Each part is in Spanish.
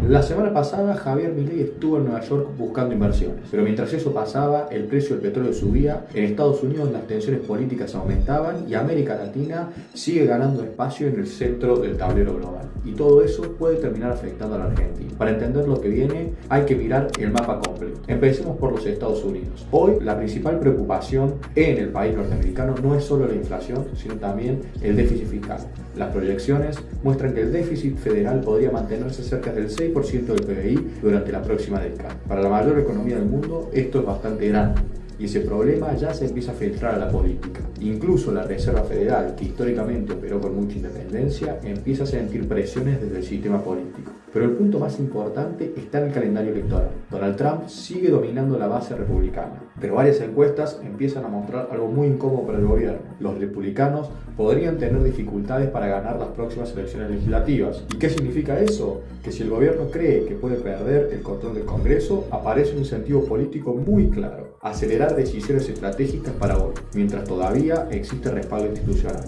La semana pasada Javier Milei estuvo en Nueva York buscando inversiones, pero mientras eso pasaba, el precio del petróleo subía, en Estados Unidos las tensiones políticas aumentaban y América Latina sigue ganando espacio en el centro del tablero global. Y todo eso puede terminar afectando a la Argentina. Para entender lo que viene, hay que mirar el mapa completo. Empecemos por los Estados Unidos. Hoy, la principal preocupación en el país norteamericano no es solo la inflación, sino también el déficit fiscal. Las proyecciones muestran que el déficit federal podría mantenerse cerca del 6% del PBI durante la próxima década. Para la mayor economía del mundo, esto es bastante grande. Y ese problema ya se empieza a filtrar a la política. Incluso la Reserva Federal, que históricamente operó con mucha independencia, empieza a sentir presiones desde el sistema político. Pero el punto más importante está en el calendario electoral. Donald Trump sigue dominando la base republicana, pero varias encuestas empiezan a mostrar algo muy incómodo para el gobierno. Los republicanos podrían tener dificultades para ganar las próximas elecciones legislativas. ¿Y qué significa eso? Que si el gobierno cree que puede perder el control del Congreso, aparece un incentivo político muy claro: acelerar decisiones estratégicas para hoy, mientras todavía existe respaldo institucional.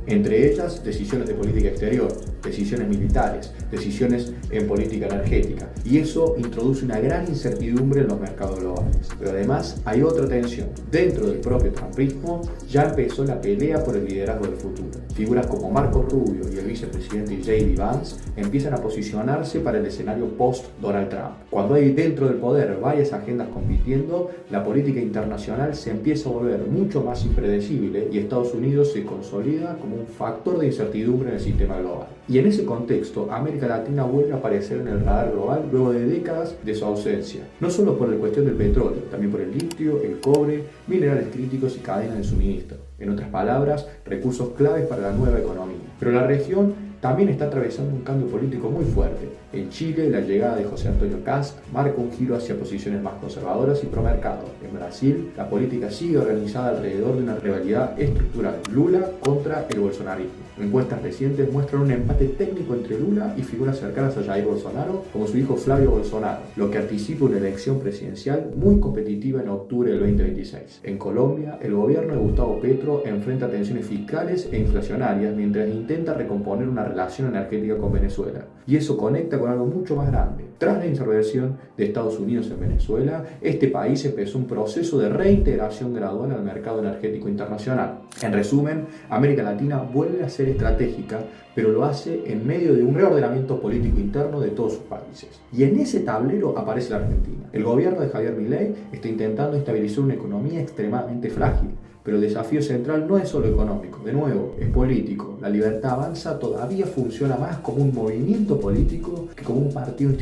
Entre ellas, decisiones de política exterior, decisiones militares, decisiones en política energética. Y eso introduce una gran incertidumbre en los mercados globales. Pero además hay otra tensión. Dentro del propio trumpismo ya empezó la pelea por el liderazgo del futuro. Figuras como Marco Rubio y el vicepresidente J.D. Vance empiezan a posicionarse para el escenario post-Donald Trump. Cuando hay dentro del poder varias agendas compitiendo, la política internacional se empieza a volver mucho más impredecible y Estados Unidos se consolida como un factor de incertidumbre en el sistema global. Y en ese contexto, América Latina vuelve a aparecer en el radar global luego de décadas de su ausencia. No solo por la cuestión del petróleo, también por el litio, el cobre, minerales críticos y cadenas de suministro. En otras palabras, recursos claves para la nueva economía. Pero la región también está atravesando un cambio político muy fuerte. En Chile, la llegada de José Antonio Kast marca un giro hacia posiciones más conservadoras y promercado. En Brasil, la política sigue organizada alrededor de una rivalidad estructural: Lula contra el bolsonarismo. Encuestas recientes muestran un empate técnico entre Lula y figuras cercanas a Jair Bolsonaro, como su hijo Flavio Bolsonaro, lo que anticipa una elección presidencial muy competitiva en octubre del 2026. En Colombia, el gobierno de Gustavo Petro enfrenta tensiones fiscales e inflacionarias mientras intenta recomponer una relación energética con Venezuela. Y eso conecta con algo mucho más grande. Tras la intervención de Estados Unidos en Venezuela, este país empezó un proceso de reintegración gradual al mercado energético internacional. En resumen, América Latina vuelve a ser estratégica, pero lo hace en medio de un reordenamiento político interno de todos sus países. Y en ese tablero aparece la Argentina. El gobierno de Javier Milei está intentando estabilizar una economía extremadamente frágil. Pero el desafío central no es solo económico, de nuevo, es político. La Libertad Avanza todavía funciona más como un movimiento político que como un partido institucional.